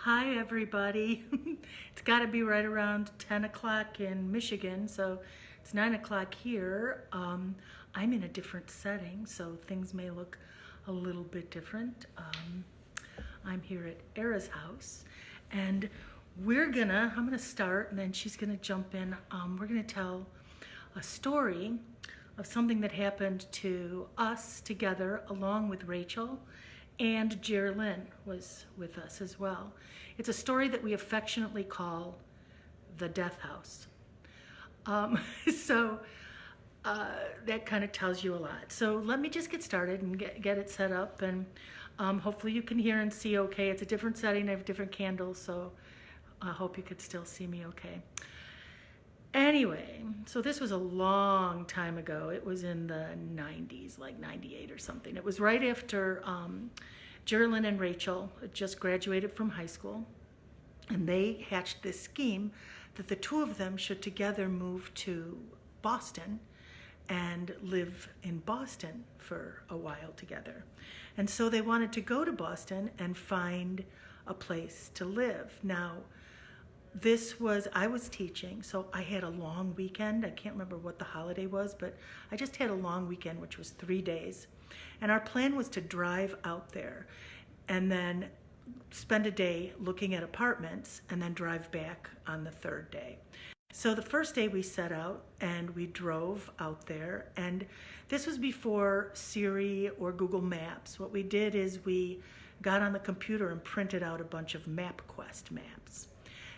Hi everybody. It's got to be right around 10 o'clock in Michigan, so it's 9 o'clock here. I'm in a different setting, so things may look a little bit different. I'm here at Era's house, and I'm gonna start, and then she's gonna jump in. We're gonna tell a story of something that happened to us together along with Rachel, and Jerlyn was with us as well. It's a story that we affectionately call the Death House. Um, so that kind of tells you a lot. So let me just get started and get it set up, and hopefully you can hear and see okay. It's a different setting, I have different candles, so I hope you could still see me okay. Anyway, so this was a long time ago. It was in the 90s, like 98 or something. It was right after Jerlyn and Rachel had just graduated from high school, and they hatched this scheme that the two of them should together move to Boston and live in Boston for a while together. And so they wanted to go to Boston and find a place to live. Now, I was teaching, so I had a long weekend. I can't remember what the holiday was, but I just had a long weekend, which was 3 days. And our plan was to drive out there and then spend a day looking at apartments and then drive back on the third day. So the first day we set out and we drove out there, and this was before Siri or Google Maps. What we did is we got on the computer and printed out a bunch of MapQuest maps.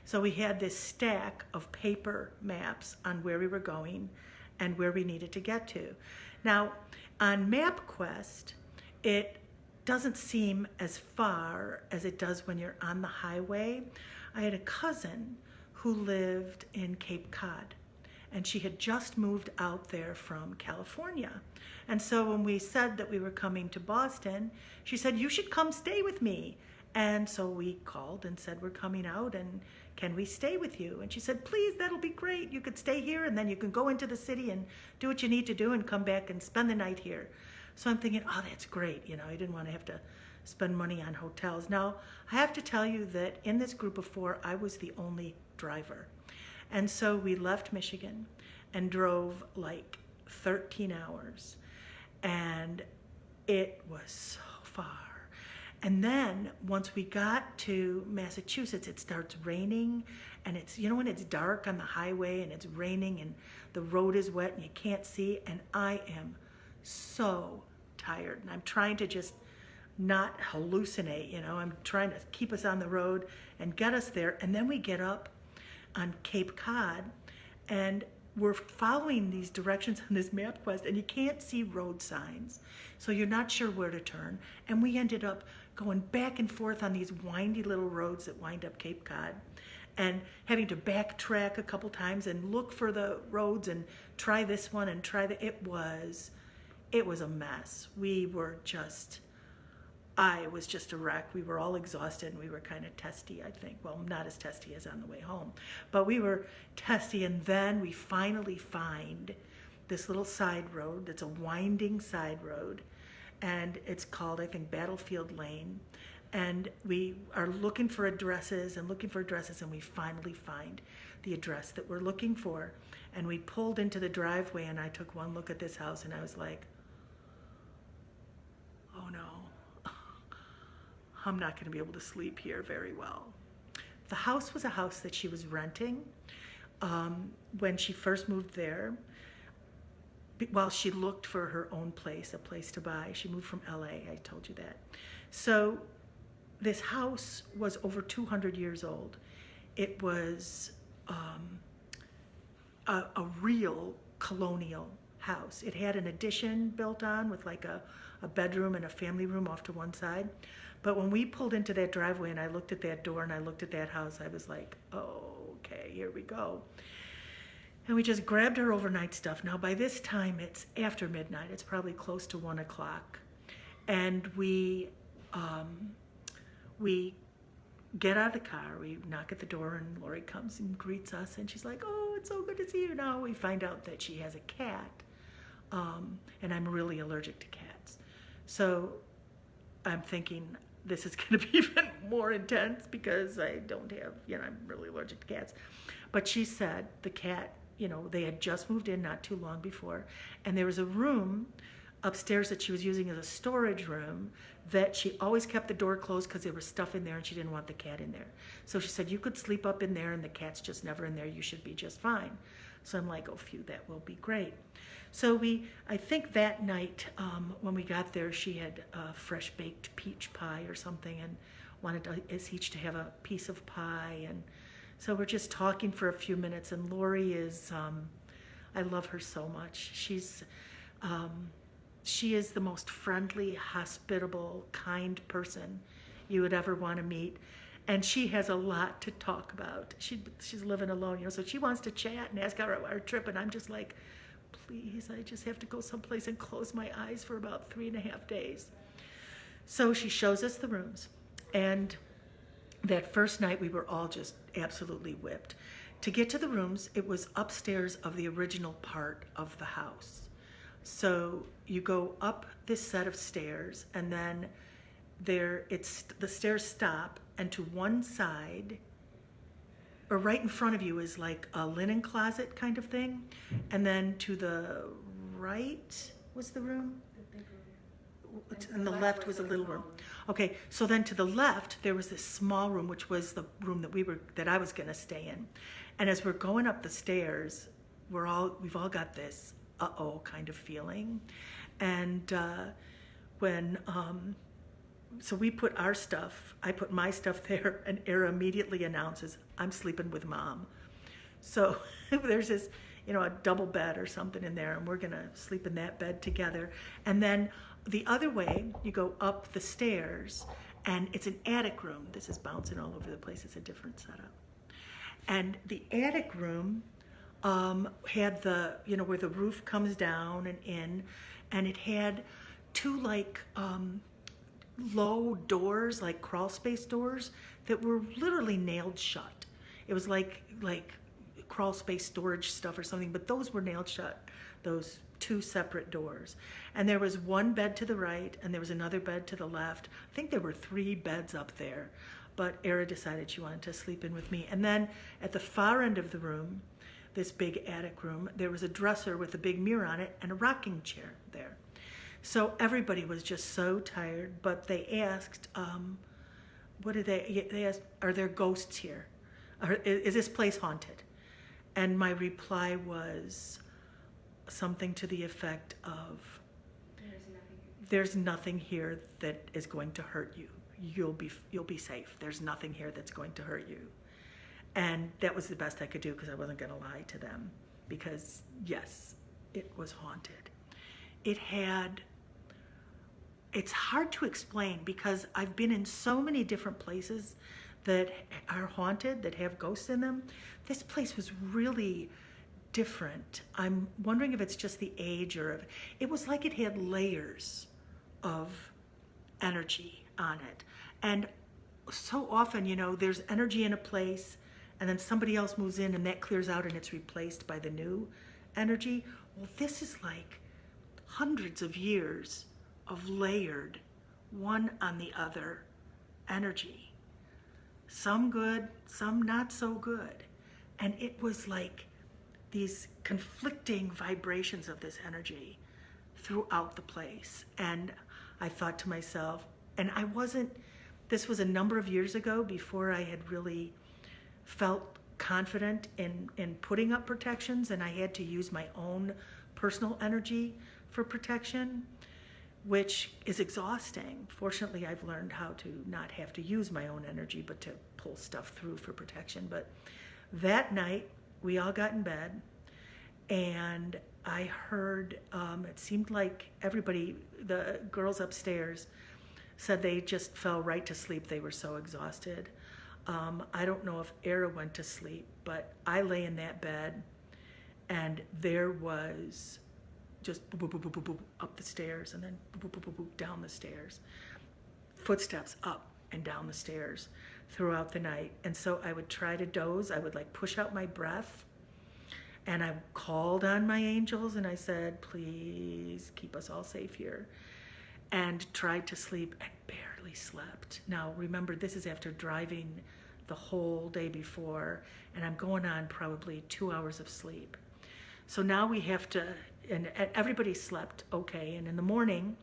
So we had this stack of paper maps on where we were going and where we needed to get to. Now, on MapQuest, it doesn't seem as far as it does when you're on the highway. I had a cousin who lived in Cape Cod, and she had just moved out there from California. And so when we said that we were coming to Boston, she said, "You should come stay with me." And so we called and said, "We're coming out, and can we stay with you?" And she said, "Please, that'll be great. You could stay here, and then you can go into the city and do what you need to do and come back and spend the night here." So I'm thinking, oh, that's great. I didn't want to have to spend money on hotels. Now, I have to tell you that in this group of four, I was the only driver. And so we left Michigan and drove like 13 hours. And it was so far. And then once we got to Massachusetts, it starts raining, and it's, when it's dark on the highway and it's raining and the road is wet and you can't see, and I am so tired, and I'm trying to just not hallucinate, I'm trying to keep us on the road and get us there. And then we get up on Cape Cod, and we're following these directions on this MapQuest, and you can't see road signs, so you're not sure where to turn. And we ended up going back and forth on these windy little roads that wind up Cape Cod, and having to backtrack a couple times and look for the roads and try this one and try that. It was a mess. I was just a wreck. We were all exhausted, and we were kind of testy, I think. Well, not as testy as on the way home, but we were testy. And then we finally find this little side road that's a winding side road, and it's called, I think, Battlefield Lane. And we are looking for addresses, and we finally find the address that we're looking for. And we pulled into the driveway, and I took one look at this house, and I was like, oh no, I'm not going to be able to sleep here very well. The house was a house that she was renting when she first moved there, while she looked for her own place, a place to buy. She moved from LA, I told you that. So this house was over 200 years old. It was a real colonial house. It had an addition built on with like a bedroom and a family room off to one side. But when we pulled into that driveway and I looked at that door and I looked at that house, I was like, oh, okay, here we go. And we just grabbed her overnight stuff. Now, by this time, it's after midnight. It's probably close to 1 o'clock. And we get out of the car, we knock at the door, and Lori comes and greets us, and she's like, "Oh, it's so good to see you." Now we find out that she has a cat, and I'm really allergic to cats. So I'm thinking, this is going to be even more intense because I don't have, I'm really allergic to cats. But she said the cat, they had just moved in not too long before, and there was a room upstairs that she was using as a storage room that she always kept the door closed because there was stuff in there and she didn't want the cat in there. So she said, you could sleep up in there and the cat's just never in there. You should be just fine. So I'm like, oh, phew, that will be great. So I think that night when we got there, she had fresh baked peach pie or something and wanted us each to have a piece of pie. And so we're just talking for a few minutes, and Lori is, I love her so much. She is the most friendly, hospitable, kind person you would ever want to meet. And she has a lot to talk about. She's living alone, so she wants to chat and ask about our trip. And I'm just like, please, I just have to go someplace and close my eyes for about 3.5 days. So she shows us the rooms. And that first night, we were all just absolutely whipped. To get to the rooms, it was upstairs of the original part of the house. So you go up this set of stairs, and then the stairs stop, and to one side, or right in front of you, is like a linen closet kind of thing, and then to the right was the room, and the left was a little room. Okay, so then to the left there was this small room, which was the room that I was going to stay in. And as we're going up the stairs, we've all got this uh-oh kind of feeling. And so we put our stuff, I put my stuff there, and Era immediately announces, I'm sleeping with Mom. So there's this, a double bed or something in there, and we're going to sleep in that bed together. And then the other way, you go up the stairs, and it's an attic room. This is bouncing all over the place. It's a different setup. And the attic room had where the roof comes down and in, and it had two low doors, like crawl space doors, that were literally nailed shut. It was like crawl space storage stuff or something, but those were nailed shut, those two separate doors. And there was one bed to the right, and there was another bed to the left. I think there were 3 beds up there, but Era decided she wanted to sleep in with me. And then at the far end of the room, this big attic room, there was a dresser with a big mirror on it and a rocking chair there. So everybody was just so tired, but they asked, they asked, are there ghosts here? Is this place haunted? And my reply was something to the effect of, there's nothing here that is going to hurt you. You'll be safe. There's nothing here that's going to hurt you. And that was the best I could do, because I wasn't going to lie to them, because yes, it was haunted. It's hard to explain, because I've been in so many different places that are haunted, that have ghosts in them. This place was really different. I'm wondering if it's just the age, or it was like it had layers of energy on it. And so often, there's energy in a place, and then somebody else moves in and that clears out and it's replaced by the new energy. Well, this is like hundreds of years of layered, one on the other energy. Some good, some not so good. And it was like these conflicting vibrations of this energy throughout the place. And I thought to myself, and this was a number of years ago, before I had really felt confident in putting up protections, and I had to use my own personal energy for protection, which is exhausting. Fortunately, I've learned how to not have to use my own energy, but to pull stuff through for protection. But that night, we all got in bed, and I heard, it seemed like everybody, the girls upstairs, said they just fell right to sleep. They were so exhausted. I don't know if Era went to sleep, but I lay in that bed, and there was just boop, boop, boop, boop, boop, up the stairs, and then boop, boop, boop, boop, down the stairs. Footsteps up and down the stairs throughout the night. And so I would try to doze. I would push out my breath, and I called on my angels, and I said, please keep us all safe here. and tried to sleep and barely slept. Now, remember, this is after driving the whole day before, and I'm going on probably 2 hours of sleep. So now we have to, and everybody slept okay. And in the morning,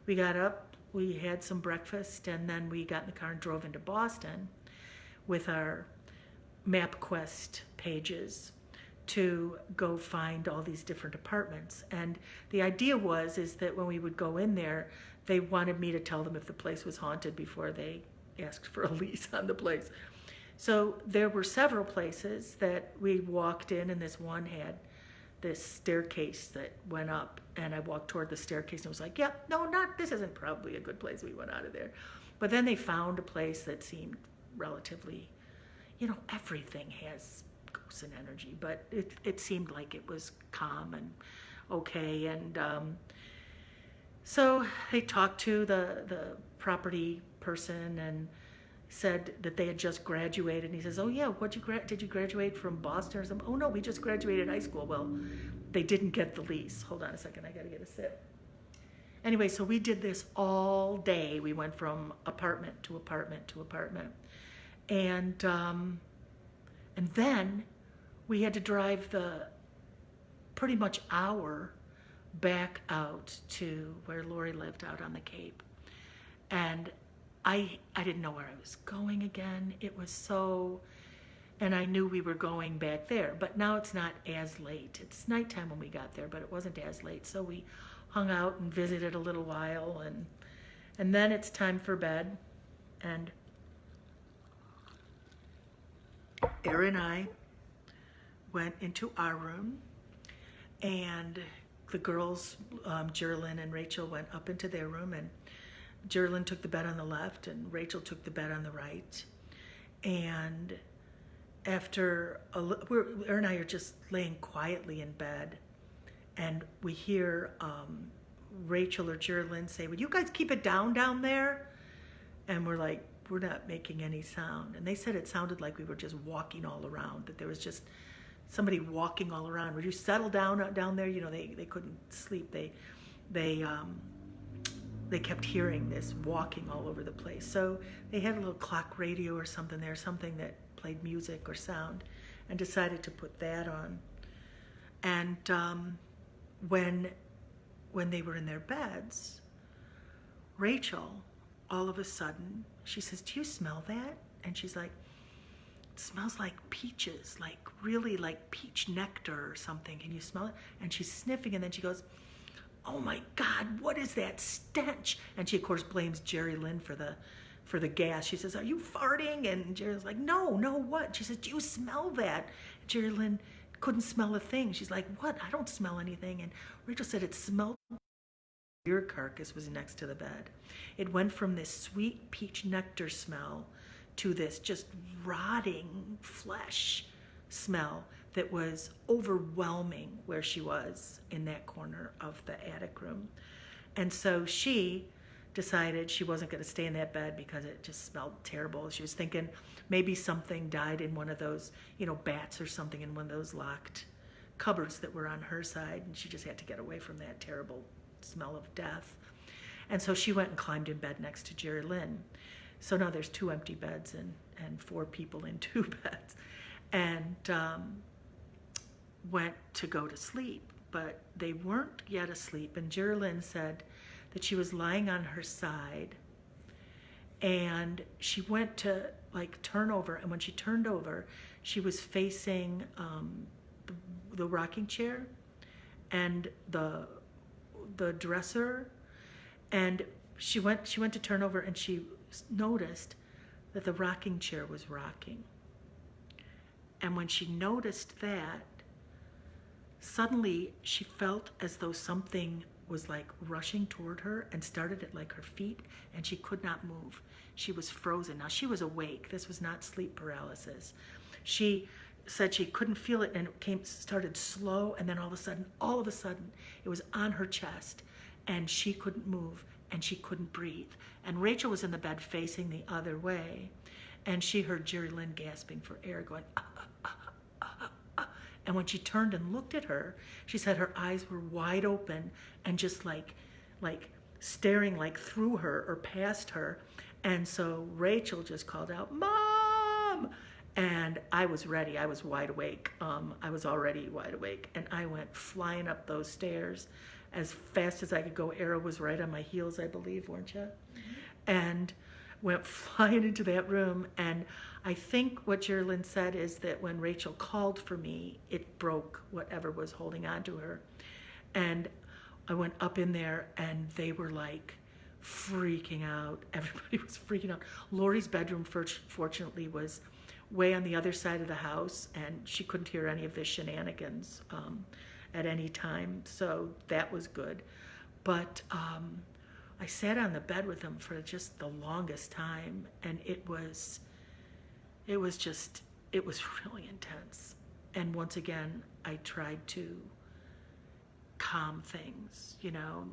we got up, we had some breakfast, and then we got in the car and drove into Boston with our MapQuest pages to go find all these different apartments. And the idea is that when we would go in there, they wanted me to tell them if the place was haunted before they asked for a lease on the place. So there were several places that we walked in, and this one had this staircase that went up, and I walked toward the staircase and was like, yep, no, this isn't probably a good place. We went out of there. But then they found a place that seemed relatively, everything has ghosts and energy, but it seemed like it was calm and okay. And so they talked to the property person and said that they had just graduated, and he says, oh yeah, did you graduate from Boston or something? Oh no, we just graduated high school. Well, they didn't get the lease. Hold on a second, I gotta get a sip. Anyway, so we did this all day. We went from apartment to apartment to apartment. And then we had to drive the pretty much hour back out to where Lori lived out on the Cape. And I didn't know where I was going again. It was so, and I knew we were going back there, but now it's not as late. It's nighttime when we got there, but it wasn't as late. So we hung out and visited a little while, and then it's time for bed. And Erin and I went into our room, and the girls, Jerlyn and Rachel, went up into their room, and Jerlyn took the bed on the left and Rachel took the bed on the right. And after Erin and I are just laying quietly in bed, and we hear Rachel or Jerlyn say, would you guys keep it down there? And we're like, we're not making any sound. And they said it sounded like we were just walking all around, that there was just somebody walking all around. Would you settle down there? They couldn't sleep. They kept hearing this walking all over the place. So they had a little clock radio or something there, something that played music or sound, and decided to put that on. And when they were in their beds, Rachel, all of a sudden, she says, do you smell that? And she's like, it smells like peaches, like really like peach nectar or something. Can you smell it? And she's sniffing, and then she goes, oh my God, what is that stench? And she, of course, blames Jerry Lynn for the gas. She says, are you farting? And Jerry's like, no, what? She says, do you smell that? And Jerry Lynn couldn't smell a thing. She's like, what? I don't smell anything. And Rachel said it smelled like a deer carcass was next to the bed. It went from this sweet peach nectar smell to this just rotting flesh smell that was overwhelming where she was in that corner of the attic room. And so she decided she wasn't going to stay in that bed because it just smelled terrible. She was thinking maybe something died in one of those, bats or something in one of those locked cupboards that were on her side, and she just had to get away from that terrible smell of death. And so she went and climbed in bed next to Jerry Lynn. So now there's 2 empty beds and 4 people in 2 beds. And went to go to sleep, but they weren't yet asleep. And Jerlyn said that she was lying on her side, and she went to turn over, and when she turned over, she was facing the rocking chair and the dresser, and she went to turn over, and she noticed that the rocking chair was rocking. And when she noticed that, suddenly she felt as though something was rushing toward her and started at her feet, and she could not move. She was frozen. Now she was awake. This was not sleep paralysis. She said she couldn't feel it, and it started slow, and then all of a sudden, it was on her chest, and she couldn't move, and she couldn't breathe. And Rachel was in the bed facing the other way, and she heard Jerry Lynn gasping for air, going, And when she turned and looked at her, she said her eyes were wide open and just like staring like through her or past her. And so Rachel just called out, "Mom!" And I was ready. I was wide awake. I was already wide awake. And I went flying up those stairs as fast as I could go. Era was right on my heels, I believe, weren't you? Mm-hmm. And went flying into that room. And I think what Jerlyn said is that when Rachel called for me, it broke whatever was holding on to her. And I went up in there, and they were like freaking out. Everybody was freaking out. Lori's bedroom, fortunately, was way on the other side of the house, and she couldn't hear any of the shenanigans at any time, so that was good. But I sat on the bed with them for just the longest time, and it was really intense. And once again, I tried to calm things,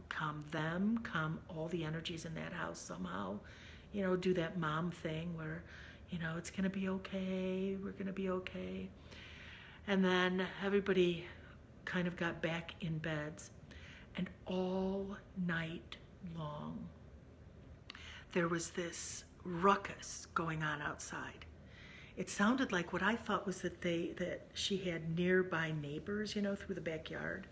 calm them, calm all the energies in that house somehow, do that mom thing where, it's going to be okay, we're going to be okay. And then everybody kind of got back in beds, and all night long, there was this ruckus going on outside. It sounded like what I thought was that she had nearby neighbors, through the backyard,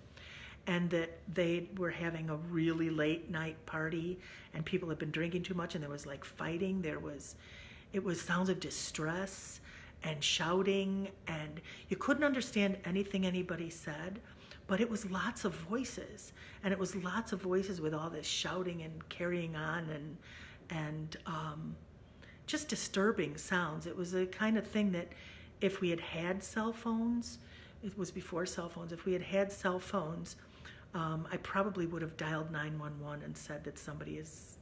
and that they were having a really late night party, and people had been drinking too much, and there was like fighting. It was sounds of distress and shouting, and you couldn't understand anything anybody said, but it was lots of voices, and it was lots of voices with all this shouting and carrying on and just disturbing sounds. It was a kind of thing that if we had had cell phones, it was before cell phones, if we had had cell phones, I probably would have dialed 911 and said that somebody is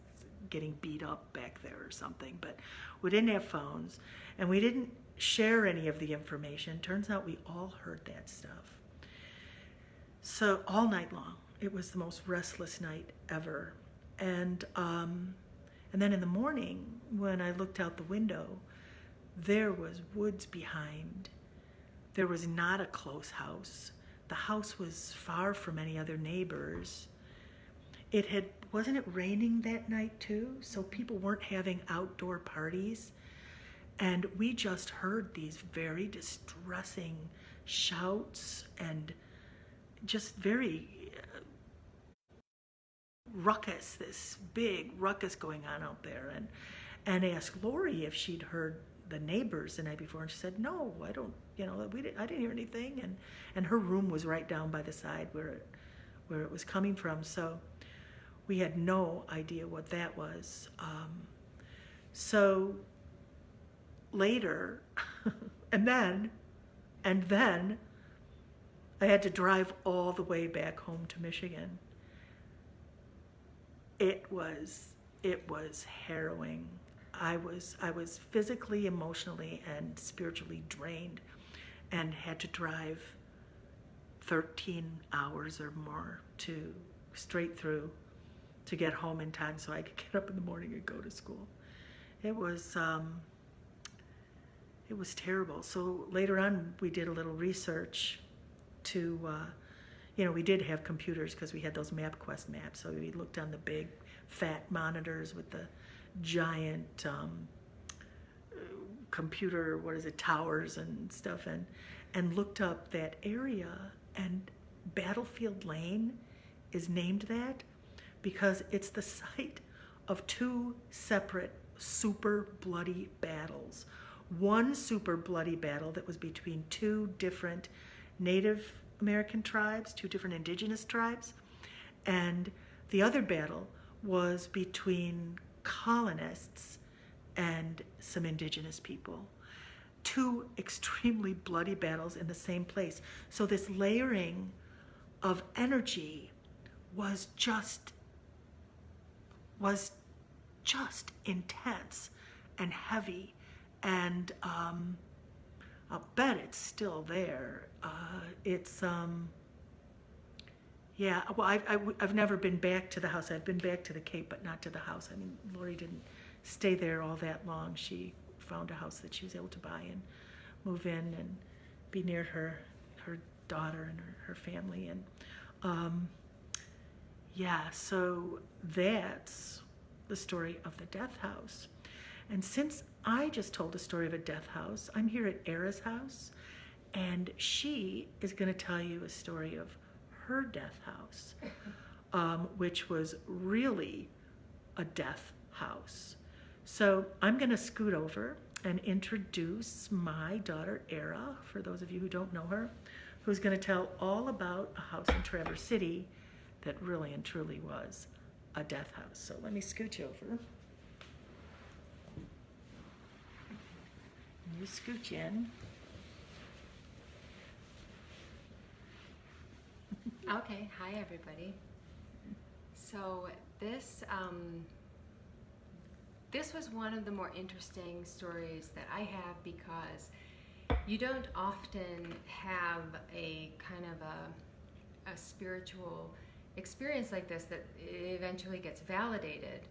getting beat up back there or something. But we didn't have phones, and we didn't share any of the information. Turns out we all heard that stuff. So all night long, it was the most restless night ever. And then in the morning, when I looked out the window, there was woods behind. There was not a close house. The house was far from any other neighbors. Wasn't it raining that night too? So people weren't having outdoor parties. And we just heard these very distressing shouts and just very ruckus, this big ruckus going on out there. And asked Lori if she'd heard the neighbors the night before, and she said, "No, I don't, I didn't hear anything." And her room was right down by the side where it was coming from. So we had no idea what that was. So later, and then I had to drive all the way back home to Michigan. It was harrowing. I was physically, emotionally, and spiritually drained, and had to drive 13 hours or more straight through to get home in time so I could get up in the morning and go to school. It was terrible. So later on, we did a little research to, we did have computers because we had those MapQuest maps. So we looked on the big fat monitors with the giant computer, towers and stuff, and looked up that area, and Battlefield Lane is named that because it's the site of two separate super bloody battles. One super bloody battle that was between two different Native American tribes, two different indigenous tribes, and the other battle was between colonists and some indigenous people. Two extremely bloody battles in the same place. So this layering of energy was just intense and heavy, and I'll bet it's still there. I've never been back to the house. I've been back to the Cape, but not to the house. I mean, Lori didn't stay there all that long. She found a house that she was able to buy and move in and be near her daughter and her family. And Yeah, so that's the story of the death house. And since I just told the story of a death house, I'm here at Era's house, and she is going to tell you a story of her death house, which was really a death house. So I'm going to scoot over and introduce my daughter, Era, for those of you who don't know her, who's going to tell all about a house in Traverse City that really and truly was a death house. So let me scoot you over. You scooch in. Okay, hi everybody. So this was one of the more interesting stories that I have, because you don't often have a kind of a spiritual experience like this that eventually gets validated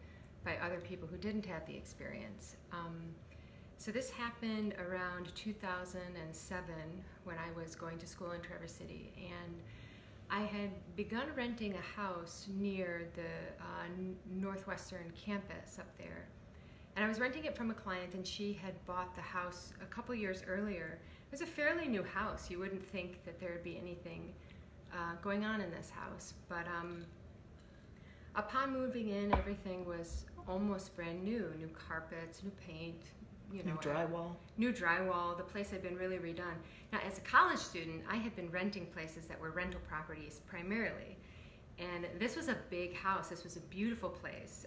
by other people who didn't have the experience. So this happened around 2007 when I was going to school in Traverse City, and I had begun renting a house near the Northwestern campus up there. And I was renting it from a client, and she had bought the house a couple years earlier. It was a fairly new house. You wouldn't think that there would be anything going on in this house. But upon moving in, everything was almost brand new. New carpets, new paint, New drywall. New drywall. The place had been really redone. Now, as a college student, I had been renting places that were rental properties primarily. And this was a big house. This was a beautiful place.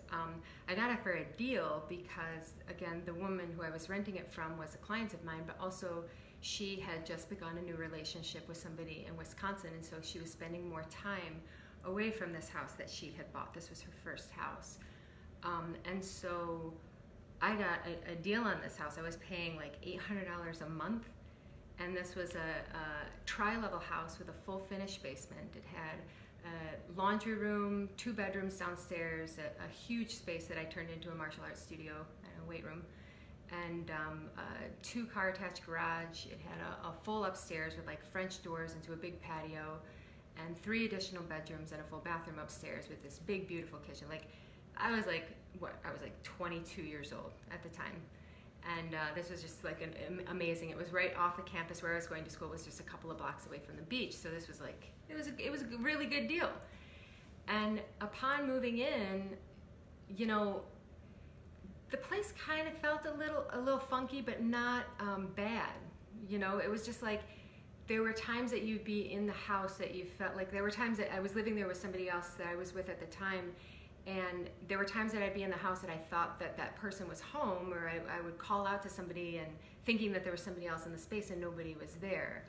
I got it for a deal because, again, the woman who I was renting it from was a client of mine, but also she had just begun a new relationship with somebody in Wisconsin, and so she was spending more time away from this house that she had bought. This was her first house. And so I got a deal on this house. I was paying like $800 a month, and this was a tri-level house with a full finished basement. It had a laundry room, 2 bedrooms downstairs, a huge space that I turned into a martial arts studio and a weight room, and a 2-car attached garage. It had a full upstairs with like French doors into a big patio, and 3 additional bedrooms and a full bathroom upstairs with this big, beautiful kitchen. Like, I was like 22 years old at the time. And this was just like amazing. It was right off the campus where I was going to school. It was just a couple of blocks away from the beach. So this was like, it was a really good deal. And upon moving in, you know, the place kind of felt a little funky, but not bad. You know, it was just like, there were times that you'd be in the house that you felt like, there were times that I was living there with somebody else that I was with at the time, and there were times that I'd be in the house that I thought that that person was home, or I would call out to somebody and thinking that there was somebody else in the space and nobody was there.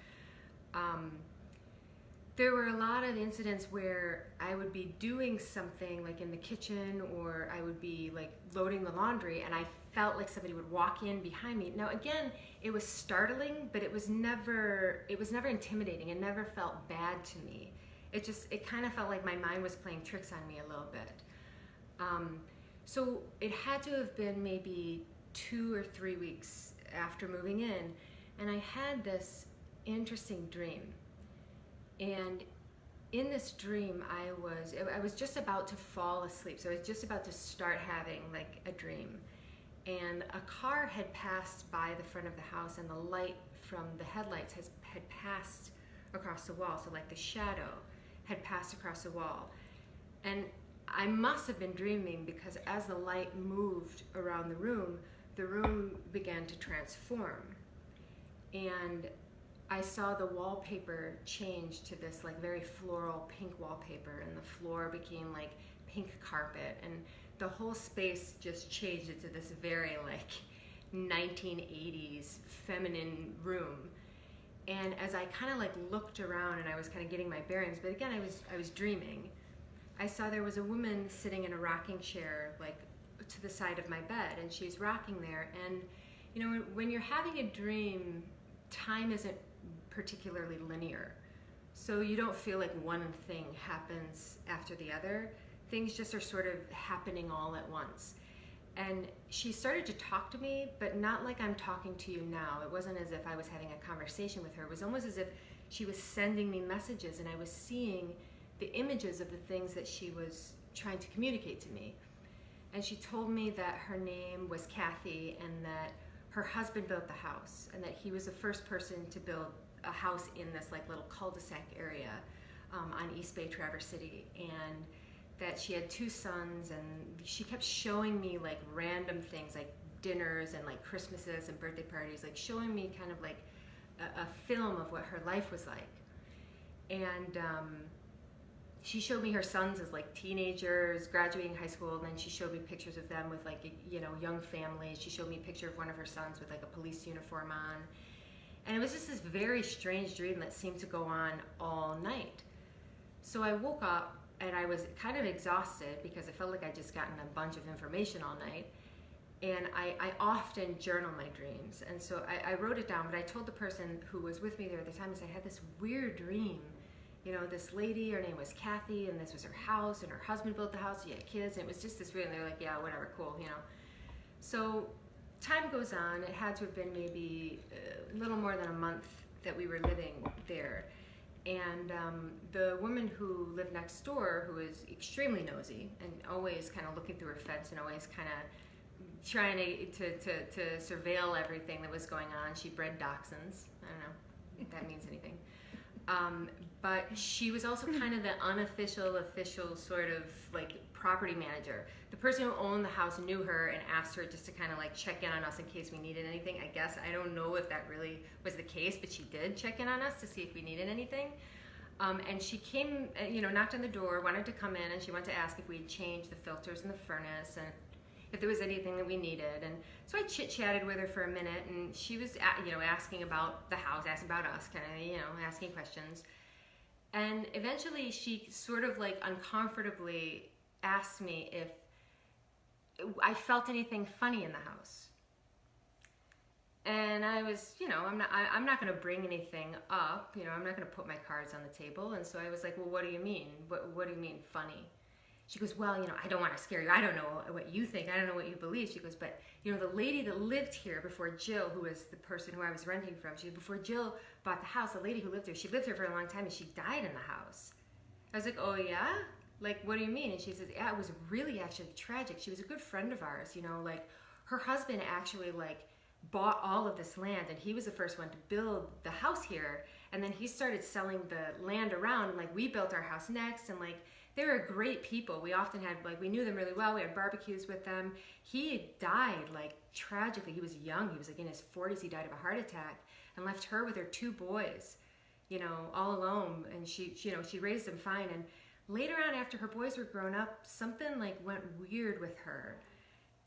There were a lot of incidents where I would be doing something like in the kitchen, or I would be like loading the laundry, and I felt like somebody would walk in behind me. Now again, it was startling, but it was never intimidating. It never felt bad to me. It kind of felt like my mind was playing tricks on me a little bit. So it had to have been maybe 2 or 3 weeks after moving in, and I had this interesting dream. And in this dream, I was just about to fall asleep. So I was just about to start having like a dream. And a car had passed by the front of the house, and the light from the headlights had passed across the wall. So like the shadow had passed across the wall. And I must have been dreaming, because as the light moved around the room began to transform. And I saw the wallpaper change to this like very floral pink wallpaper, and the floor became like pink carpet, and the whole space just changed into this very like 1980s feminine room. And as I kind of like looked around, and I was kind of getting my bearings, but again, I was dreaming, I saw there was a woman sitting in a rocking chair like to the side of my bed, and she's rocking there. And you know, when you're having a dream, time isn't particularly linear, so you don't feel like one thing happens after the other. Things just are sort of happening all at once. And she started to talk to me, but not like I'm talking to you now. It wasn't as if I was having a conversation with her. It was almost as if she was sending me messages, and I was seeing the images of the things that she was trying to communicate to me. And she told me that her name was Kathy and that her husband built the house and that he was the first person to build a house in this like little cul-de-sac area on East Bay, Traverse City, and that she had 2 sons, and she kept showing me like random things like dinners and like Christmases and birthday parties, like showing me kind of like a film of what her life was like. And she showed me her sons as like teenagers graduating high school, and then she showed me pictures of them with like, you know, young families. She showed me a picture of one of her sons with like a police uniform on. And it was just this very strange dream that seemed to go on all night. So I woke up and I was kind of exhausted because I felt like I'd just gotten a bunch of information all night. And I often journal my dreams. And so I wrote it down, but I told the person who was with me there at the time, I had this weird dream. You know, this lady, her name was Kathy, and this was her house, and her husband built the house, he had kids, and it was just this weird, and they were like, yeah, whatever, cool, you know. So time goes on. It had to have been maybe a little more than a month that we were living there. And the woman who lived next door, who was extremely nosy and always kind of looking through her fence and always kind of trying to surveil everything that was going on. She bred dachshunds. I don't know if that means anything. But she was also kind of the unofficial, official sort of like property manager. The person who owned the house knew her and asked her just to kind of like check in on us in case we needed anything. I guess, I don't know if that really was the case, but she did check in on us to see if we needed anything. And she came, you know, knocked on the door, wanted to come in, and she wanted to ask if we'd changed the filters in the furnace and if there was anything that we needed. And so I chit-chatted with her for a minute, and she was, you know, asking about the house, asking about us, kind of, you know, asking questions. And eventually she sort of like uncomfortably asked me if I felt anything funny in the house. And I was, you know, I'm not going to bring anything up, you know, I'm not going to put my cards on the table. And so I was like, well, what do you mean? What do you mean funny? She goes, well, you know, I don't want to scare you. I don't know what you think. I don't know what you believe. She goes, but, you know, the lady that lived here before Jill, who was the person who I was renting from, before Jill bought the house, the lady who lived there, she lived here for a long time and she died in the house. I was like, oh, yeah? Like, what do you mean? And she says, yeah, it was really actually tragic. She was a good friend of ours, you know, like her husband actually like bought all of this land and he was the first one to build the house here. And then he started selling the land around and like we built our house next, and like they were great people. We often had, like, we knew them really well. We had barbecues with them. He died, like, tragically. He was young. He was, like, in his 40s. He died of a heart attack and left her with her 2 boys, you know, all alone. And she, you know, she raised them fine. And later on, after her boys were grown up, something, like, went weird with her.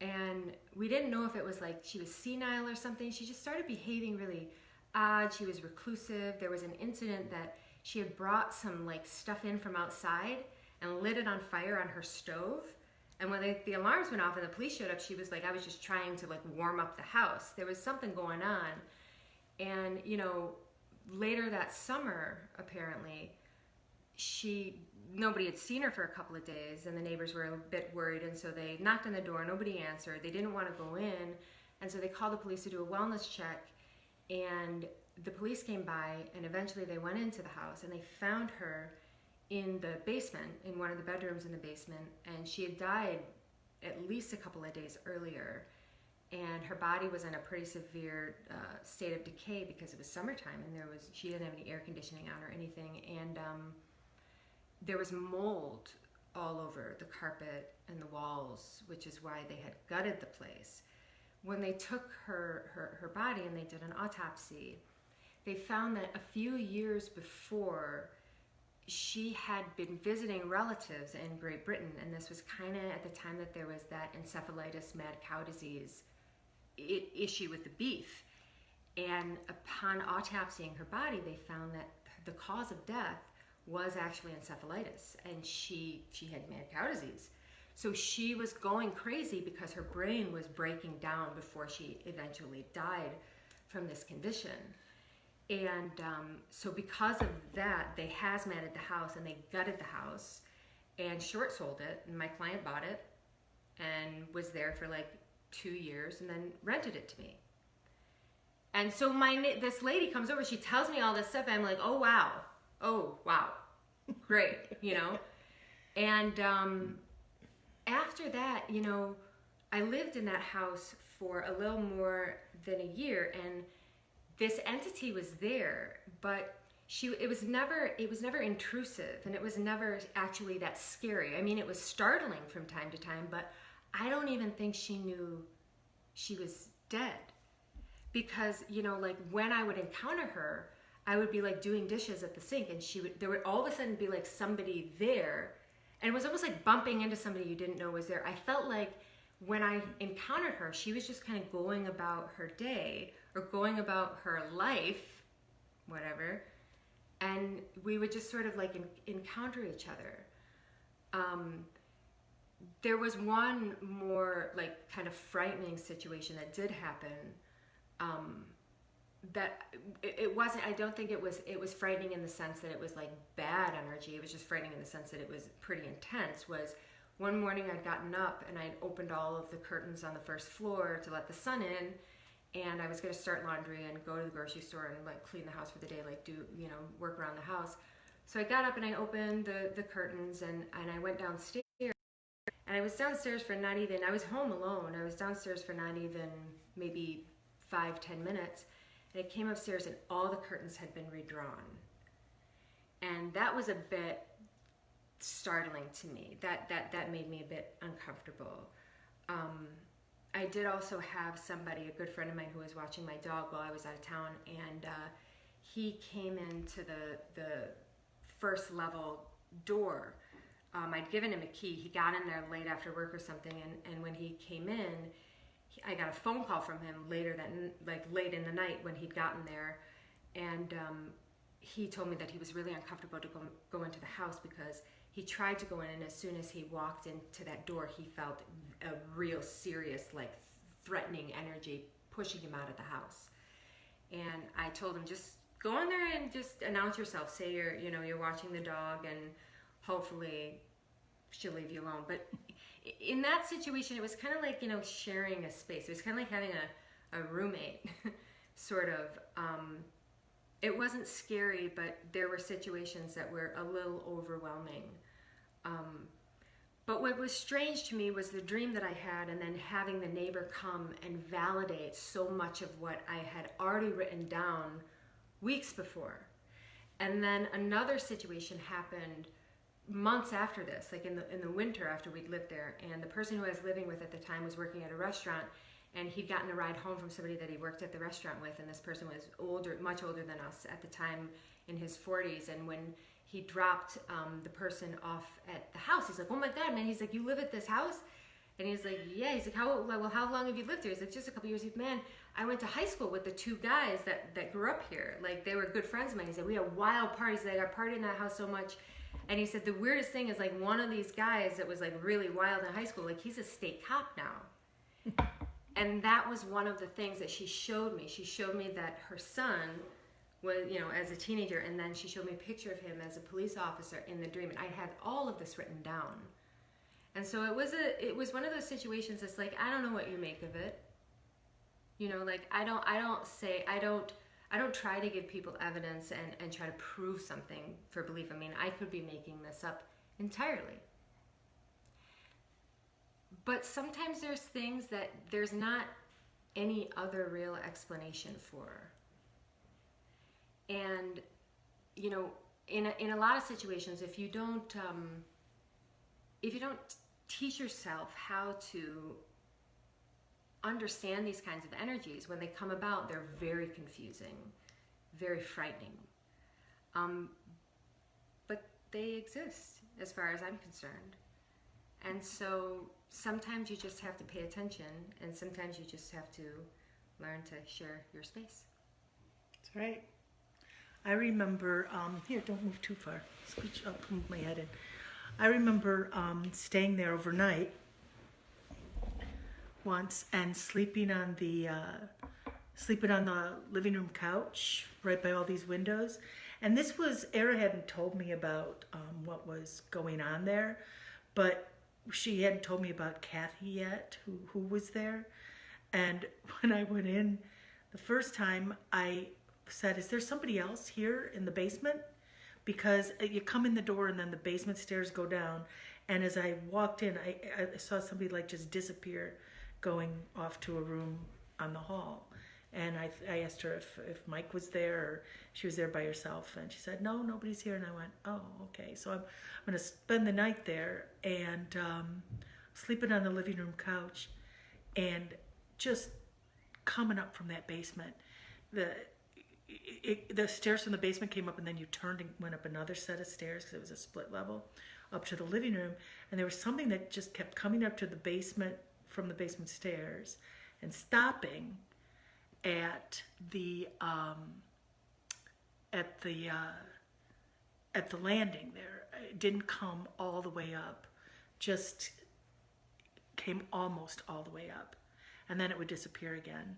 And we didn't know if it was, like, she was senile or something. She just started behaving really odd. She was reclusive. There was an incident that she had brought some, like, stuff in from outside and lit it on fire on her stove. And when the alarms went off and the police showed up, she was like, I was just trying to like warm up the house. There was something going on. And, you know, later that summer, apparently, nobody had seen her for a couple of days, and the neighbors were a bit worried, and so they knocked on the door, nobody answered. They didn't want to go in, and so they called the police to do a wellness check, and the police came by, and eventually they went into the house, and they found her in the basement, in one of the bedrooms in the basement, and she had died at least a couple of days earlier, and her body was in a pretty severe state of decay because it was summertime, and she didn't have any air conditioning on or anything, and there was mold all over the carpet and the walls, which is why they had gutted the place. When they took her body and they did an autopsy, they found that a few years before, she had been visiting relatives in Great Britain, and this was kind of at the time that there was that encephalitis, mad cow disease issue with the beef. And upon autopsying her body, they found that the cause of death was actually encephalitis, and she had mad cow disease. So she was going crazy because her brain was breaking down before she eventually died from this condition. And so because of that, they hazmated the house and they gutted the house and short sold it. And my client bought it and was there for like 2 years and then rented it to me. And so this lady comes over, she tells me all this stuff, and I'm like, oh wow, great, you know. And after that, you know, I lived in that house for a little more than a year, and this entity was there, but it was never intrusive, and it was never actually that scary. I mean, it was startling from time to time, but I don't even think she knew she was dead. Because, you know, like when I would encounter her, I would be like doing dishes at the sink, and there would all of a sudden be like somebody there, and it was almost like bumping into somebody you didn't know was there. I felt like when I encountered her, she was just kind of going about her day or going about her life, whatever, and we would just sort of like encounter each other. There was one more like kind of frightening situation that did happen. That it wasn't, I don't think it was frightening in the sense that it was like bad energy. It was just frightening in the sense that it was pretty intense. Was one morning I'd gotten up and I'd opened all of the curtains on the first floor to let the sun in, and I was going to start laundry and go to the grocery store and like clean the house for the day, like do, you know, work around the house. So I got up and I opened the curtains, and I went downstairs, and I was downstairs for not even, I was home alone. I was downstairs for not even maybe 5-10 minutes. And I came upstairs and all the curtains had been redrawn. And that was a bit startling to me. That made me a bit uncomfortable. I did also have somebody, a good friend of mine, who was watching my dog while I was out of town, and he came into the first level door. I'd given him a key. He got in there late after work or something, and when he came in, I got a phone call from him late in the night when he'd gotten there, and he told me that he was really uncomfortable to go into the house because he tried to go in, and as soon as he walked into that door, he felt a real serious, like, threatening energy pushing him out of the house. And I told him, just go in there and just announce yourself. Say you're watching the dog, and hopefully she'll leave you alone. But in that situation, it was kind of like, sharing a space. It was kind of like having a roommate, sort of. It wasn't scary, but there were situations that were a little overwhelming. But what was strange to me was the dream that I had, and then having the neighbor come and validate so much of what I had already written down weeks before. And then another situation happened months after this, like in the winter after we'd lived there, and the person who I was living with at the time was working at a restaurant, and he'd gotten a ride home from somebody that he worked at the restaurant with, and this person was older, much older than us at the time, in his 40s, and when he dropped the person off at the house, he's like, oh my God, man, he's like, you live at this house? And he's like, yeah. He's like, how long have you lived here? He's like, just a couple years. He's like, man, I went to high school with the two guys that grew up here. Like, they were good friends of mine. He said, we had wild parties. Like, I partied in that house so much. And he said, the weirdest thing is, like, one of these guys that was, like, really wild in high school, like, he's a state cop now. And that was one of the things that she showed me. She showed me that her son was, as a teenager, and then she showed me a picture of him as a police officer in the dream. And I had all of this written down. And so it was one of those situations that's like, I don't know what you make of it. Like, I don't try to give people evidence and try to prove something for belief. I mean, I could be making this up entirely. But sometimes there's things that there's not any other real explanation for. And, in a lot of situations, if you don't teach yourself how to understand these kinds of energies, when they come about, they're very confusing, very frightening. But they exist, as far as I'm concerned. And so sometimes you just have to pay attention, and sometimes you just have to learn to share your space. That's right. I remember, here, don't move too far. Scooch up, move my head in. I remember staying there overnight once and sleeping on the living room couch right by all these windows. And this was, Era hadn't told me about what was going on there, but she hadn't told me about Kathy yet, who was there. And when I went in the first time, I said, is there somebody else here in the basement? because you come in the door and then the basement stairs go down. And as I walked in, I saw somebody like just disappear going off to a room on the hall. And I asked her if Mike was there or she was there by herself. And she said, no, nobody's here. And I went, oh, okay. So I'm going to spend the night there and sleeping on the living room couch and just coming up from that basement. The stairs from the basement came up and then you turned and went up another set of stairs because it was a split level up to the living room. And there was something that just kept coming up to the basement from the basement stairs and stopping at the landing there. It didn't come all the way up, just came almost all the way up, and then it would disappear again,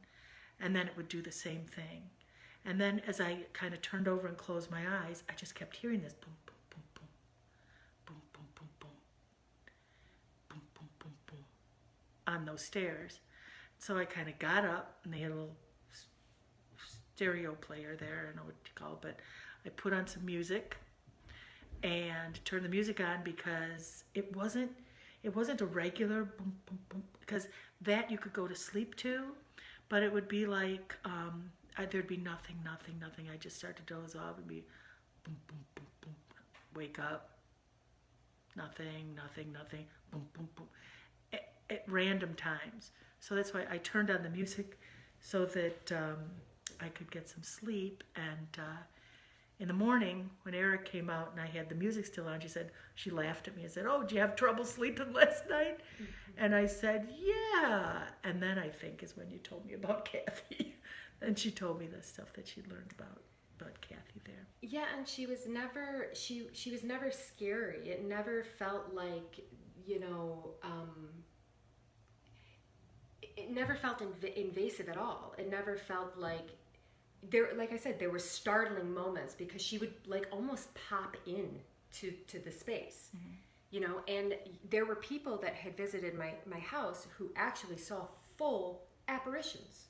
and then it would do the same thing, and then as I kind of turned over and closed my eyes, I just kept hearing this boom, boom, boom, boom, boom, boom, boom, boom, boom, boom, boom, boom, on those stairs. So I kind of got up, and they had a little stereo player there, I don't know what you call it, but I put on some music and turned the music on because it wasn't a regular boom, boom, boom, because that you could go to sleep to, but it would be like, there'd be nothing. I just start to doze off and be boom, boom, boom, boom, wake up, nothing, boom, boom, boom, at random times. So that's why I turned on the music so that I could get some sleep. And in the morning, when Eric came out and I had the music still on, she laughed at me and said, oh, did you have trouble sleeping last night? Mm-hmm. And I said, yeah. And then I think is when you told me about Kathy. And she told me the stuff that she'd learned about Kathy there. Yeah, and she was never she was never scary. It never felt like, it never felt invasive at all. It never felt like like I said, there were startling moments because she would like almost pop in to the space, mm-hmm. And there were people that had visited my house who actually saw full apparitions.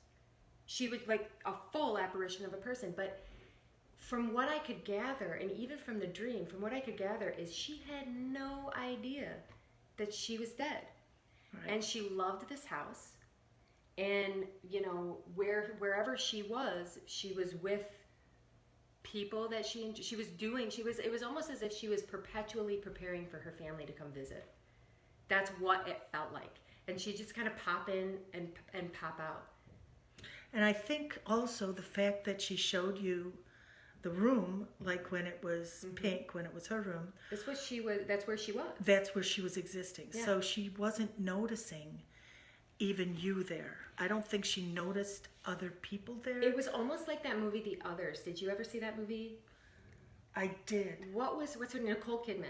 She would like a full apparition of a person, but from what I could gather, and even from the dream, from what I could gather is she had no idea that she was dead. Right. And she loved this house. And, wherever she was with people that it was almost as if she was perpetually preparing for her family to come visit. That's what it felt like. And she'd just kind of pop in and pop out. And I think also the fact that she showed you the room, like when it was mm-hmm. pink, when it was her room. That's where she was. That's where she was existing. Yeah. So she wasn't noticing even you there. I don't think she noticed other people there. It was almost like that movie, The Others. Did you ever see that movie? I did. What's her name? Nicole Kidman.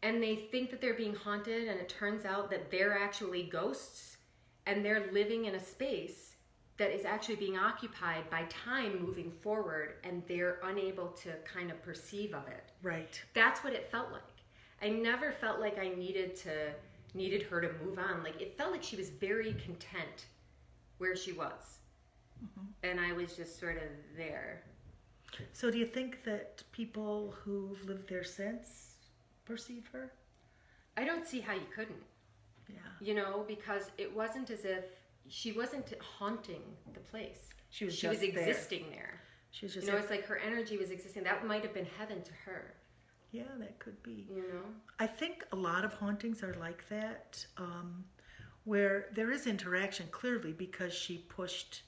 And they think that they're being haunted, and it turns out that they're actually ghosts, and they're living in a space that is actually being occupied by time moving forward, and they're unable to kind of perceive of it. Right. That's what it felt like. I never felt like I needed her to move on. Like, it felt like she was very content where she was. Mm-hmm. And I was just sort of there. So do you think that people who've lived there since perceive her? I don't see how you couldn't. Yeah. Because it wasn't as if she wasn't haunting the place. She was existing there. She was just it's like her energy was existing. That might have been heaven to her. Yeah, that could be. I think a lot of hauntings are like that, where there is interaction clearly because she pushed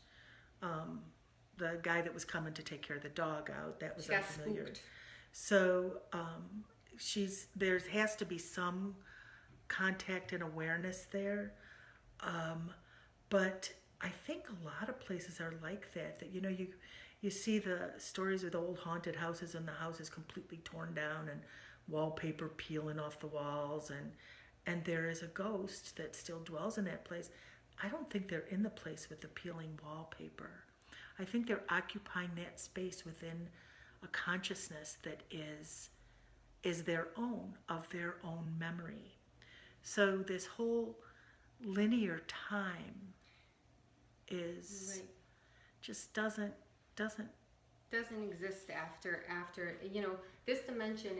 the guy that was coming to take care of the dog out. That was she unfamiliar. Got spooked. So there has to be some contact and awareness there. But I think a lot of places are like that you see the stories of the old haunted houses and the house is completely torn down and wallpaper peeling off the walls and there is a ghost that still dwells in that place. I don't think they're in the place with the peeling wallpaper. I think they're occupying that space within a consciousness that is their own, of their own memory. So this whole linear time is right. Just doesn't doesn't exist after this dimension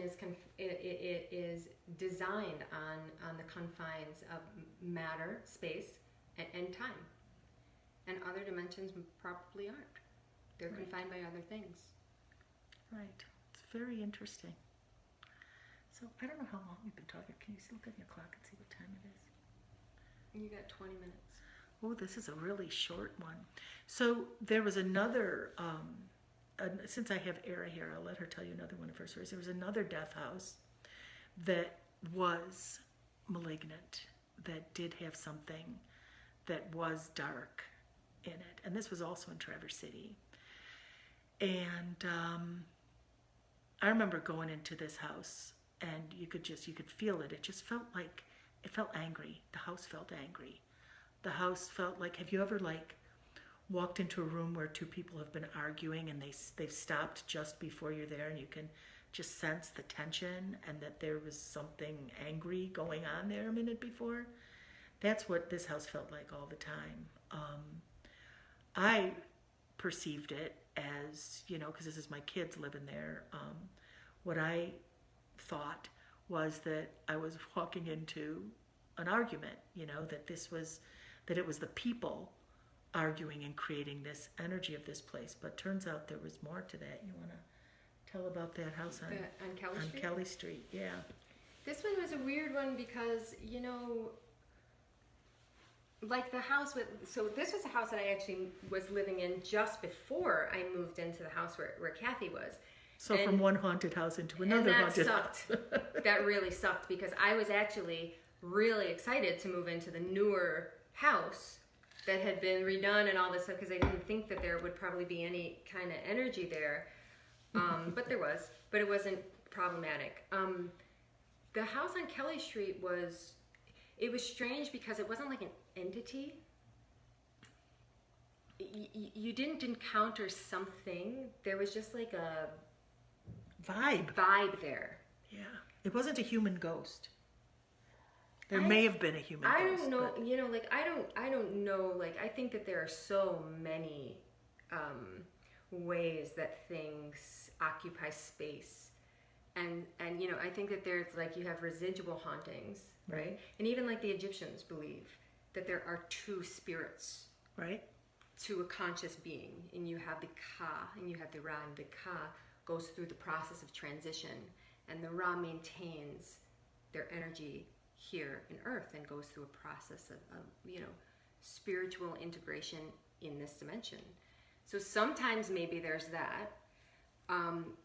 it is designed on the confines of matter, space, and time, and other dimensions probably aren't. They're confined by other things. Right. It's very interesting. So I don't know how long we've been talking. Can you look at your clock and see what time it is? You got 20 minutes. Oh, this is a really short one. So there was another, since I have Era here, I'll let her tell you another one of her stories. There was another death house that was malignant, that did have something that was dark in it. And this was also in Traverse City. And I remember going into this house, and you could feel it. It just felt angry. The house felt angry. The house felt like, have you ever walked into a room where two people have been arguing and they've stopped just before you're there, and you can just sense the tension and that there was something angry going on there a minute before? That's what this house felt like all the time. I perceived it as, because this is my kids living there, what I thought was that I was walking into an argument, that it was the people arguing and creating this energy of this place. But turns out there was more to that. You want to tell about that house on Kelly Street? Kelly Street, yeah. This one was a weird one because, like the house so this was a house that I actually was living in just before I moved into the house where Kathy was. So from one haunted house into another haunted house. That really sucked because I was actually really excited to move into the newer house that had been redone and all this stuff, because I didn't think that there would probably be any kind of energy there. But there was, but it wasn't problematic. The house on Kelly Street was strange because it wasn't like an entity. You didn't encounter something. There was just like a vibe there. Yeah. It wasn't a human ghost. There may have been a human ghost. I don't know, I don't know, I think that there are so many ways that things occupy space. And I think that there's you have residual hauntings, right? And even the Egyptians believe that there are two spirits, right, to a conscious being, and you have the Ka and you have the Ra, and the Ka goes through the process of transition, and the Ra maintains their energy here in Earth and goes through a process of spiritual integration in this dimension. So sometimes maybe there's that.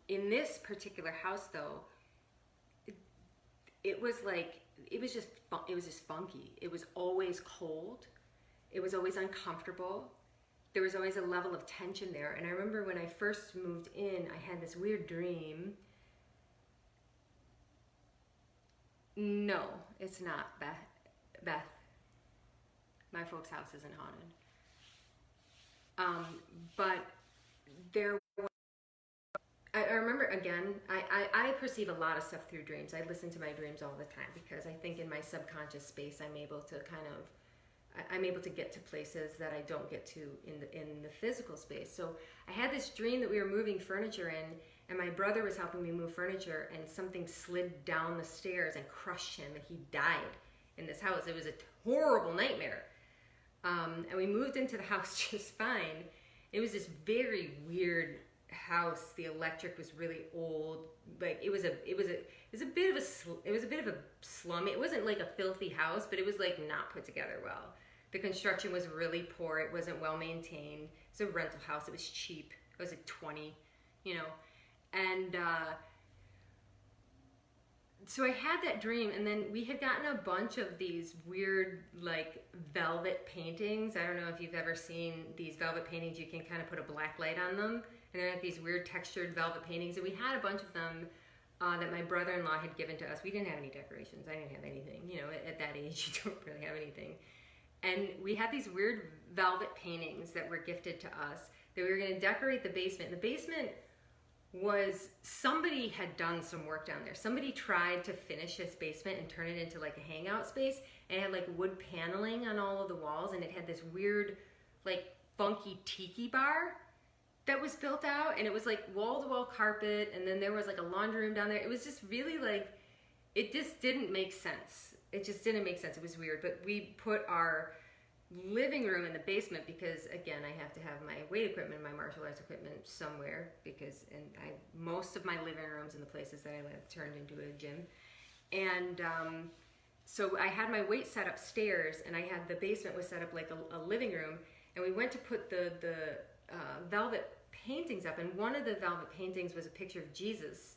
In this particular house, though, it was just funky. It was always cold. It was always uncomfortable. There was always a level of tension there. And I remember when I first moved in, I had this weird dream. No, it's not, Beth. My folks' house isn't haunted. But there was, I remember, again, I perceive a lot of stuff through dreams. I listen to my dreams all the time because I think in my subconscious space I'm able to get to places that I don't get to in the physical space. So I had this dream that we were moving furniture in, and my brother was helping me move furniture, and something slid down the stairs and crushed him, and he died in this house. It was a horrible nightmare. And we moved into the house just fine. It was this very weird house. The electric was really old. It was a bit of a slum. It wasn't like a filthy house, but it was not put together well. The construction was really poor. It wasn't well maintained. It's a rental house. It was cheap. It was $20, and so I had that dream, and then we had gotten a bunch of these weird velvet paintings. I don't know if you've ever seen these velvet paintings. You can kind of put a black light on them, and they're these weird textured velvet paintings. And we had a bunch of them that my brother-in-law had given to us. We didn't have any decorations. I didn't have anything. At that age, you don't really have anything. And we had these weird velvet paintings that were gifted to us that we were going to decorate the basement. The basement was, somebody had done some work down there. Somebody tried to finish this basement and turn it into a hangout space, and it had wood paneling on all of the walls, and it had this weird funky tiki bar, that was built out, and it was like wall-to-wall carpet, and then there was like a laundry room down there. It was just really like, it just didn't make sense. It just didn't make sense. It was weird. But we put our living room in the basement because, again, I have to have my weight equipment, my martial arts equipment somewhere because, most of my living rooms and the places that I live turned into a gym. And so I had my weight set upstairs, and I had the basement was set up like a living room, and we went to put the velvet paintings up, and one of the velvet paintings was a picture of Jesus,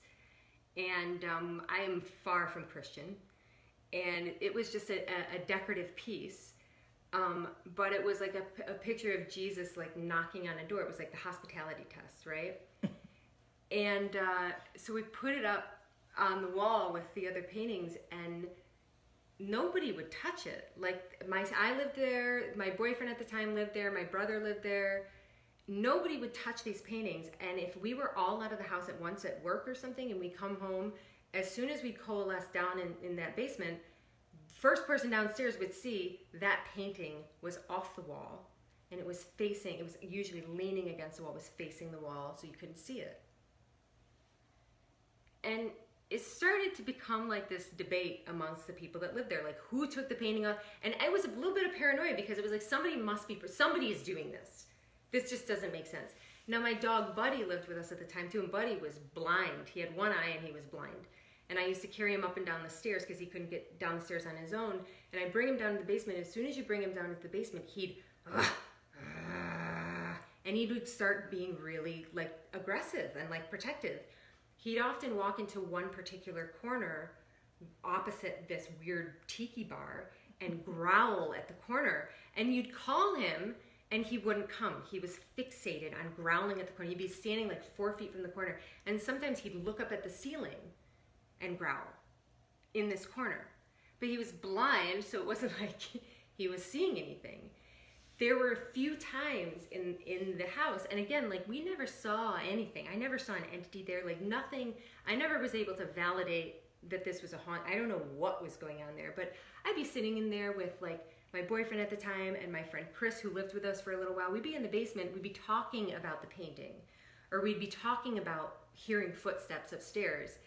and I am far from Christian, and it was just a decorative piece, but it was like a picture of Jesus like knocking on a door. It was like the hospitality test, right? And so we put it up on the wall with the other paintings, and nobody would touch it. Like I lived there, my boyfriend at the time lived there, my brother lived there. Nobody would touch these paintings, and if we were all out of the house at once at work or something and we come home, as soon as we coalesced down in that basement, first person downstairs would see that painting was off the wall, and it was usually leaning against the wall, was facing the wall, so you couldn't see it. And it started to become like this debate amongst the people that lived there, like who took the painting off, and I was a little bit of paranoia because it was like somebody is doing this. This just doesn't make sense. Now my dog Buddy lived with us at the time too, and Buddy was blind. He had one eye and he was blind. And I used to carry him up and down the stairs because he couldn't get down the stairs on his own. And I'd bring him down to the basement. As soon as you bring him down to the basement, and he would start being really like aggressive and like protective. He'd often walk into one particular corner opposite this weird tiki bar and growl at the corner. And you'd call him and he wouldn't come. He was fixated on growling at the corner. He'd be standing like 4 feet from the corner. And sometimes he'd look up at the ceiling and growl in this corner. But he was blind, so it wasn't like he was seeing anything. There were a few times in the house, and again, like we never saw anything. I never saw an entity there, like nothing. I never was able to validate that this was a haunt. I don't know what was going on there, but I'd be sitting in there with like my boyfriend at the time and my friend Chris, who lived with us for a little while. We'd be in the basement, we'd be talking about the painting, or we'd be talking about hearing footsteps upstairs,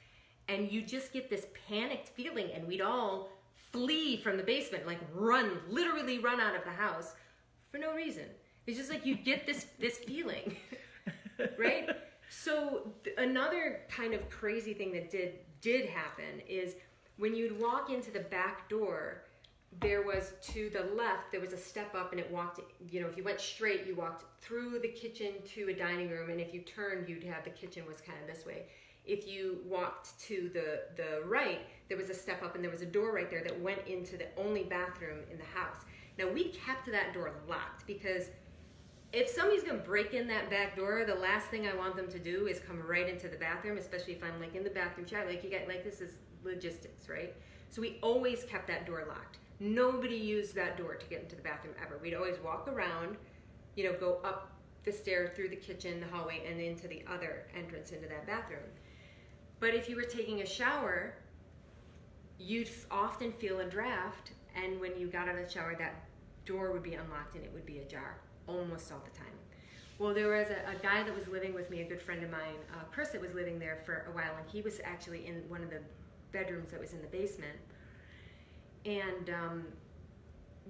and you just get this panicked feeling, and we'd all flee from the basement, like literally run out of the house for no reason. It's just like you get this feeling, right? So another kind of crazy thing that did happen is when you'd walk into the back door, there was to the left, there was a step up, and it walked, if you went straight, you walked through the kitchen to a dining room, and if you turned, you'd have the kitchen was kind of this way. If you walked to the right, there was a step up, and there was a door right there that went into the only bathroom in the house. Now, we kept that door locked because if somebody's going to break in that back door, the last thing I want them to do is come right into the bathroom, especially if I'm like in the bathroom shower. Like this is logistics, right? So we always kept that door locked. Nobody used that door to get into the bathroom ever. We'd always walk around, go up the stair through the kitchen, the hallway, and into the other entrance into that bathroom. But if you were taking a shower, you'd often feel a draft, and when you got out of the shower, that door would be unlocked and it would be ajar almost all the time. Well, there was a guy that was living with me, a good friend of mine, Chris, that was living there for a while, and he was actually in one of the bedrooms that was in the basement. And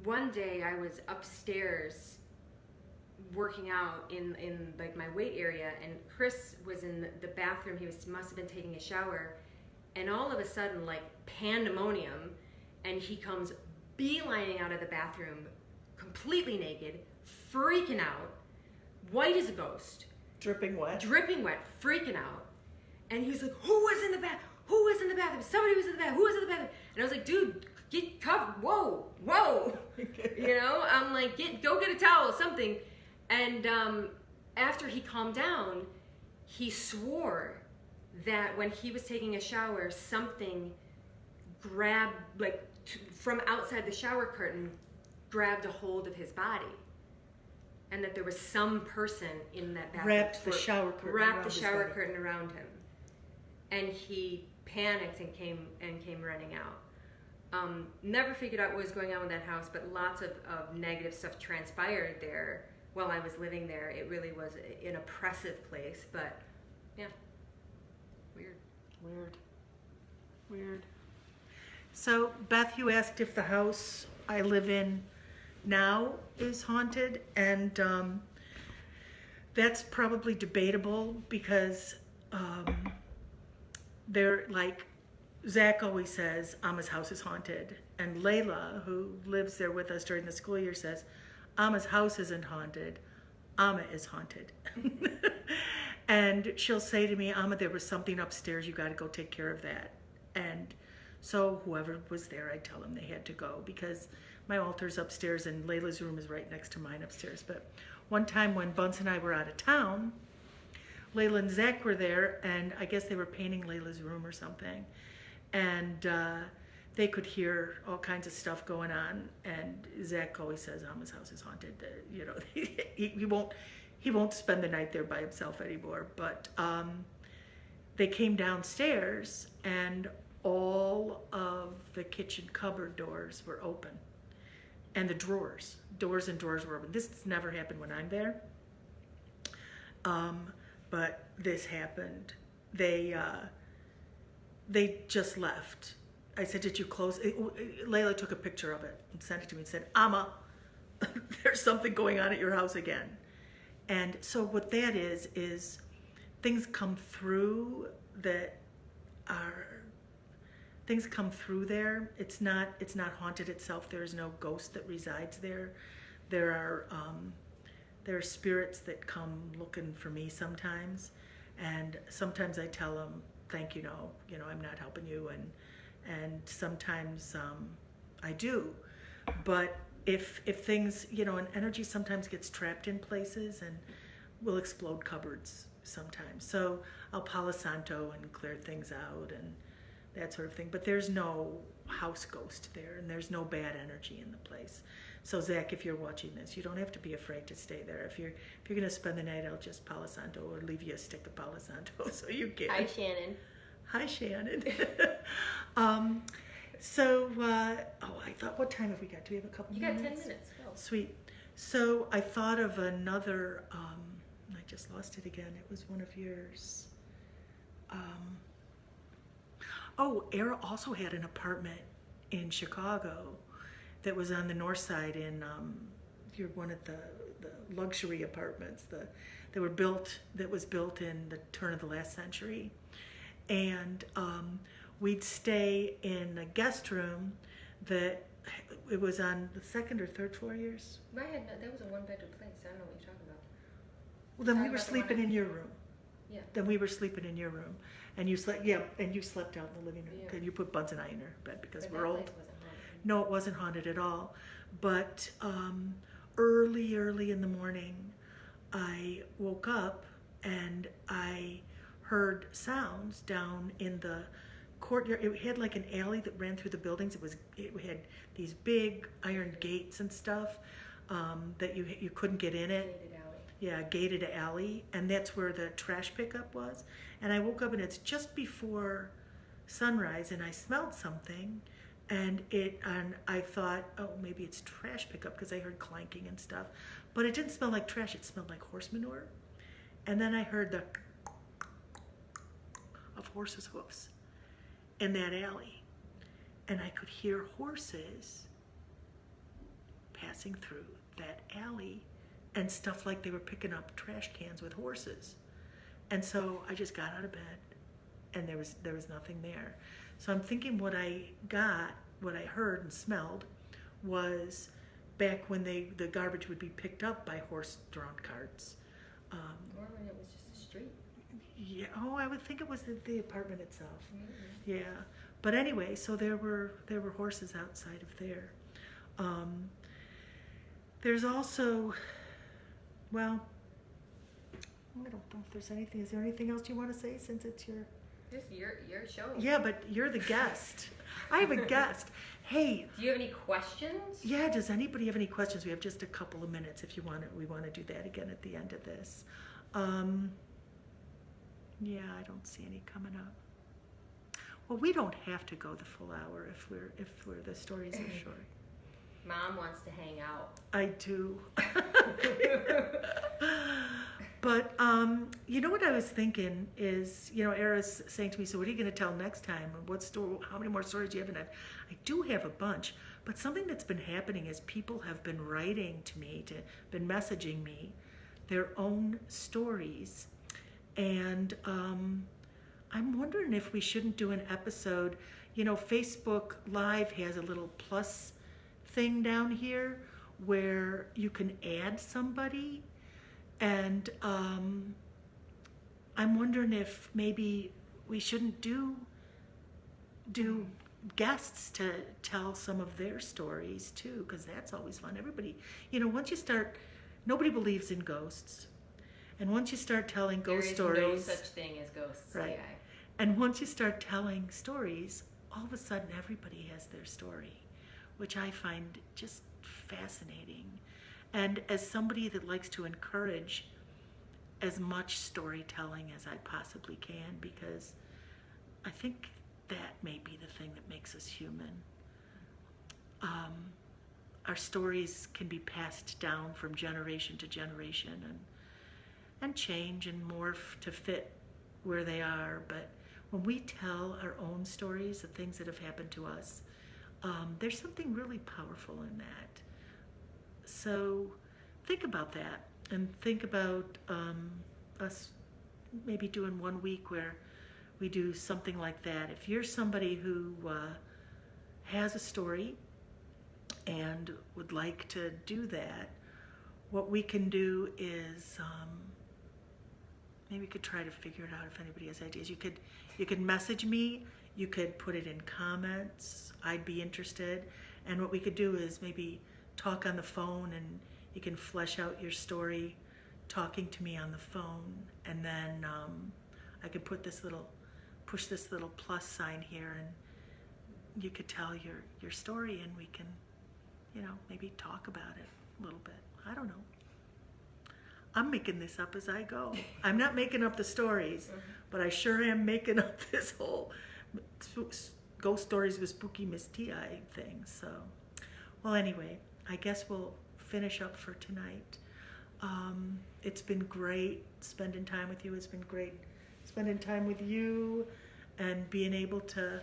one day I was upstairs working out in like my weight area, and Chris was in the bathroom. He must have been taking a shower, and all of a sudden, like pandemonium, and he comes beelining out of the bathroom, completely naked, freaking out, white as a ghost, Dripping wet, freaking out, and he's like, "Who was in the bathroom? Who was in the bathroom? Somebody was in the bathroom. Who was in the bathroom?" And I was like, "Dude, get covered. Whoa." I'm like, go get a towel, something. And after he calmed down, he swore that when he was taking a shower, something grabbed, from outside the shower curtain, grabbed a hold of his body. And that there was some person in that bathroom. wrapped the shower curtain around him. And he panicked and came running out. Never figured out what was going on with that house, but lots of negative stuff transpired there while I was living there, it really was an oppressive place. But yeah, weird. Weird. So, Beth, you asked if the house I live in now is haunted, and that's probably debatable because they're like, Zach always says Amma's house is haunted, and Layla, who lives there with us during the school year, says Amma's house isn't haunted, Amma is haunted. And she'll say to me, Amma, there was something upstairs, you got to go take care of that. And so whoever was there, I'd tell them they had to go, because my altar's upstairs and Layla's room is right next to mine upstairs. But one time when Bunce and I were out of town, Layla and Zach were there, and I guess they were painting Layla's room or something. And they could hear all kinds of stuff going on. And Zach always says Amma's house is haunted. You know, he won't spend the night there by himself anymore. But they came downstairs, and all of the kitchen cupboard doors were open, and the doors and drawers were open. This has never happened when I'm there, but this happened. They just left. I said, did you close it? Layla took a picture of it and sent it to me and said, Amma, there's something going on at your house again. And so what that is things come through that are, things come through there. It's not haunted itself. There is no ghost that resides there. There are spirits that come looking for me sometimes, and sometimes I tell them, thank you, no, I'm not helping you, and sometimes I do. But if things, an energy sometimes gets trapped in places and will explode cupboards sometimes. So I'll Palo Santo and clear things out and that sort of thing. But there's no house ghost there, and there's no bad energy in the place. So Zach, if you're watching this, you don't have to be afraid to stay there. If you're going to spend the night, I'll just Palo Santo or leave you a stick of Palo Santo so you can. Hi, Shannon. Hi, Shannon. I thought, what time have we got? Do we have a couple You minutes? got 10 minutes. Go. Sweet. So I thought of another, I just lost it again. It was one of yours. Era also had an apartment in Chicago that was on the north side in, you're one of the luxury apartments that was built in the turn of the last century. And we'd stay in a guest room that it was on the second or third floor yours. That was a one-bedroom place. I don't know what you're talking about. Well, then we Talking were about the sleeping one in your room. Yeah. Then we were sleeping in your room, and you slept. Yeah, and you slept out in the living room. Yeah. And you put Buns and I in our bed because But we're that old. place wasn't haunted. No, it wasn't haunted at all. But early in the morning, I woke up and I heard sounds down in the courtyard. It had like an alley that ran through the buildings. It had these big iron gates and stuff that you couldn't get in it. Gated alley. Yeah, gated alley, and that's where the trash pickup was. And I woke up and it's just before sunrise, and I smelled something, and I thought, oh, maybe it's trash pickup because I heard clanking and stuff, but it didn't smell like trash. It smelled like horse manure. And then I heard the of horses' hoofs in that alley, and I could hear horses passing through that alley and stuff like they were picking up trash cans with horses. And so I just got out of bed, and there was nothing there. So I'm thinking what I heard and smelled was back when the garbage would be picked up by horse-drawn carts. Or when it was just a street. Yeah. Oh, I would think it was the apartment itself. Mm-hmm. Yeah. But anyway, so there were horses outside of there. There's also, well, I don't know if there's anything. Is there anything else you want to say since it's your? This is your show. Yeah, but you're the guest. I have a guest. Hey. Do you have any questions? Yeah. Does anybody have any questions? We have just a couple of minutes. If you want it, we want to do that again at the end of this. Yeah, I don't see any coming up. Well, we don't have to go the full hour if the stories are short. Mom wants to hang out. I do. But you know what I was thinking is, Era's saying to me, so what are you going to tell next time? How many more stories do you have? And I do have a bunch, but something that's been happening is people have been writing to me, been messaging me their own stories. And I'm wondering if we shouldn't do an episode. Facebook Live has a little plus thing down here where you can add somebody. And I'm wondering if maybe we shouldn't do guests to tell some of their stories too, because that's always fun. Everybody, once you start, nobody believes in ghosts. And once you start telling ghost stories, there is no such thing as ghosts. right? Yeah. And once you start telling stories, all of a sudden everybody has their story, which I find just fascinating. And as somebody that likes to encourage as much storytelling as I possibly can, because I think that may be the thing that makes us human. Our stories can be passed down from generation to generation and change and morph to fit where they are. But when we tell our own stories, the things that have happened to us, there's something really powerful in that. So think about that, and think about us maybe doing 1 week where we do something like that. If you're somebody who has a story and would like to do that, what we can do is maybe we could try to figure it out if anybody has ideas. You could message me, you could put it in comments. I'd be interested. And what we could do is maybe talk on the phone, and you can flesh out your story talking to me on the phone, and then I could push this little plus sign here, and you could tell your story, and we can maybe talk about it a little bit. I don't know. I'm making this up as I go. I'm not making up the stories, but I sure am making up this whole ghost stories with spooky Miss T.I. thing. So, well, anyway, I guess we'll finish up for tonight. It's been great spending time with you. It's been great spending time with you and being able to...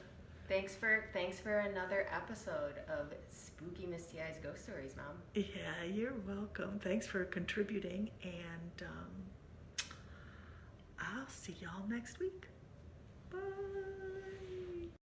Thanks for another episode of Spooky Miss T.I.'s Ghost Stories, Mom. Yeah, you're welcome. Thanks for contributing, and I'll see y'all next week. Bye.